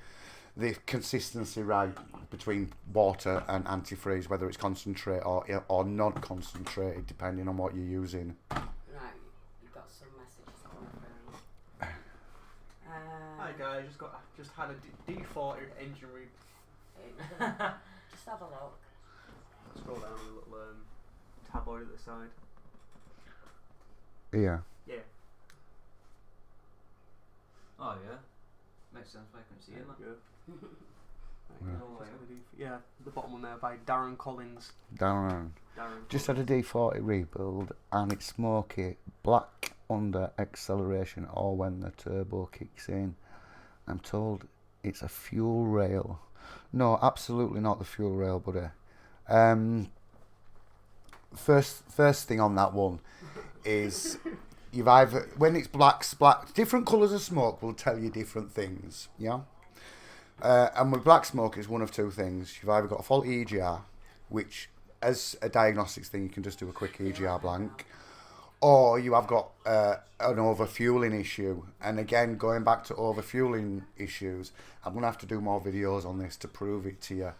consistency right between water and antifreeze, whether it's concentrate or non-concentrated, depending on what you're using. Right, you've got some messages on the phone. Hi guys, just had a D40 engine Just have a look. Scroll down a little tabloid at the side. Yeah. Yeah. Oh yeah. Makes sense. I couldn't see it. Yeah, the bottom one there by Darren Collins. Darren. Just had a D40 rebuild, and it's smoky, black under acceleration or when the turbo kicks in. I'm told it's a fuel rail. No, absolutely not the fuel rail, buddy. First thing on that one is you've either, when it's black, different colours of smoke will tell you different things, yeah? And with black smoke, it's one of 2 things. You've either got a faulty EGR, which as a diagnostics thing you can just do a quick EGR blank, or you have got an overfueling issue. And again, going back to overfueling issues, I'm going to have to do more videos on this to prove it to you.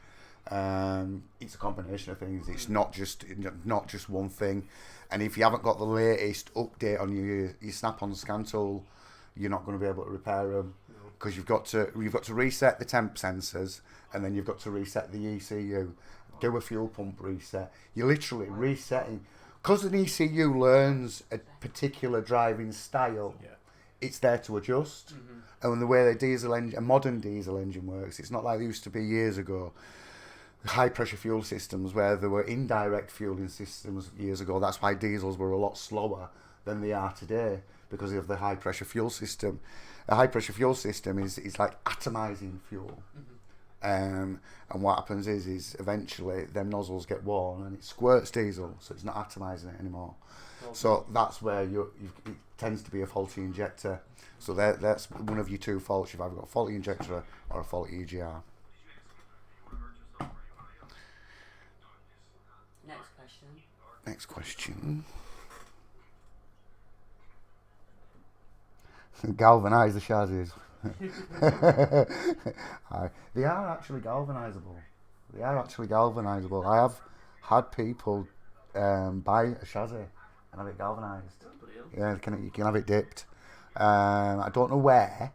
It's a combination of things. It's not just one thing. And if you haven't got the latest update on your snap-on scan tool, you're not going to be able to repair them, because you've got to reset the temp sensors, and then you've got to reset the ECU, do a fuel pump reset. You're literally resetting, because an ECU learns a particular driving style. Yeah. It's there to adjust. And the way a modern diesel engine works, it's not like it used to be years ago. High pressure fuel systems, where there were indirect fueling systems years ago. That's why diesels were a lot slower than they are today, because of the high pressure fuel system. A high pressure fuel system is like atomizing fuel. And what happens is eventually them nozzles get worn and it squirts diesel, so it's not atomizing it anymore. So that's where it tends to be a faulty injector. So that's one of your 2 faults. You've either got a faulty injector or a faulty EGR. Next question. Galvanise the chassis. They are actually galvanisable. I have had people buy a chassis and have it galvanised. Yeah, you can have it dipped. I don't know where,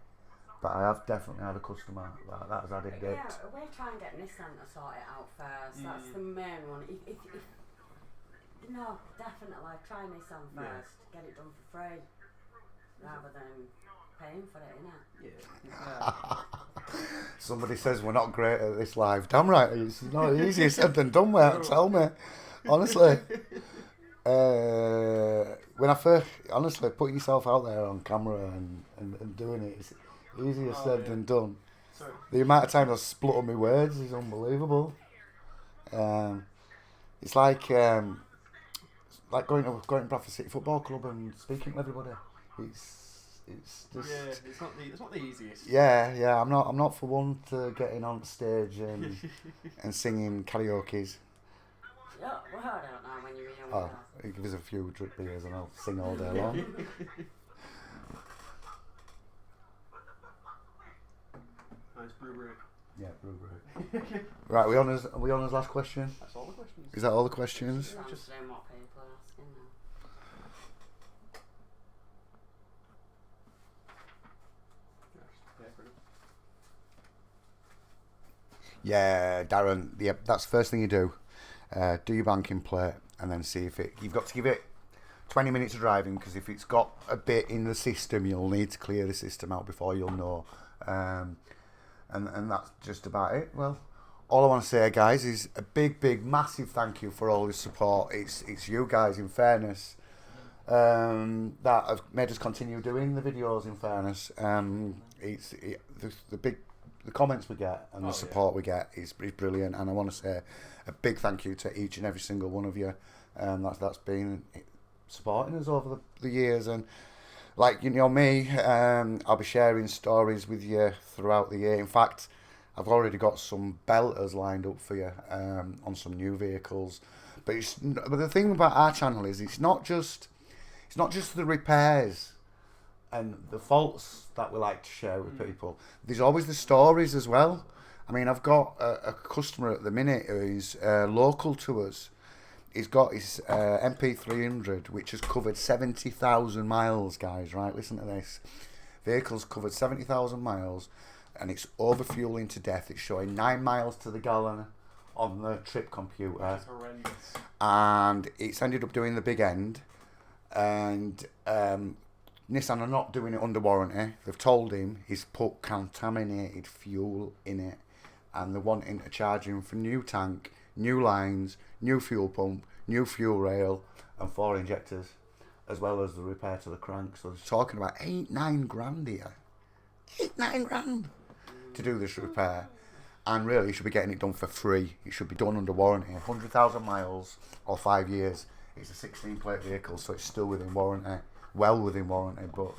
but I have definitely had a customer that has had it dipped. Yeah, we'll try and get Nissan to sort it out first. That's the main one. If no, definitely try Nissan first. Get it done for free, rather than paying for it, innit? Yeah. Somebody says we're not great at this live. Damn right, it's not easier said than done, mate. Tell me, honestly. When I first, honestly, put yourself out there on camera and doing it, it's easier said than done. Sorry. The amount of times I split on my words is unbelievable. It's like going to Bradford City Football Club and speaking to everybody. It's just it's not the easiest. Yeah. I'm not for one to getting on stage and singing karaoke's. Yeah, well, I don't know when you're young. Oh, give us a few drip beers and I'll sing all day long. Nice brew. Yeah, brew. Right, are we on his last question? That's all the questions. Is that all the questions? Just answering what people are asking now. Yeah, Darren. Yeah, that's the first thing you do. Do your banking plate, and then see if you've got to give it 20 minutes of driving, because if it's got a bit in the system, you'll need to clear the system out before you'll know. And that's just about it. Well, all I want to say, guys, is a big, massive thank you for all the support. It's you guys, in fairness, that have made us continue doing the videos. In fairness, the comments we get and the support we get is brilliant, and I want to say a big thank you to each and every single one of you. That's been supporting us over the years, and like me, I'll be sharing stories with you throughout the year. In fact, I've already got some belters lined up for you on some new vehicles. But the thing about our channel is it's not just the repairs and the faults that we like to share with people. There's always the stories as well. I mean, I've got a customer at the minute who's local to us. He's got his MP300, which has covered 70,000 miles, guys, right? Listen to this. Vehicle's covered 70,000 miles, and it's overfueling to death. It's showing 9 miles to the gallon on the trip computer. That's horrendous. And it's ended up doing the big end. And Nissan are not doing it under warranty. They've told him he's put contaminated fuel in it, and they're wanting to charge him for new tank, new lines, new fuel pump, new fuel rail, and 4 injectors, as well as the repair to the crank. So they're talking about 8-9 grand here. 8-9 grand to do this repair. And really, you should be getting it done for free. It should be done under warranty. 100,000 miles or 5 years. It's a 16 plate vehicle, so it's still within warranty. Well within warranty, but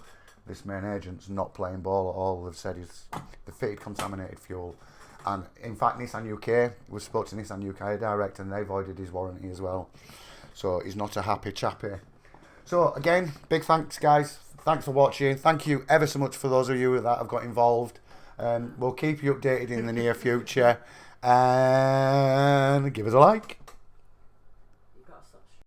this main agent's not playing ball at all. They've said they fitted contaminated fuel. And in fact, Nissan UK, we spoke to Nissan UK direct, and they voided his warranty as well. So he's not a happy chappy. So again, big thanks, guys. Thanks for watching. Thank you ever so much for those of you that have got involved. We'll keep you updated in the near future. And give us a like.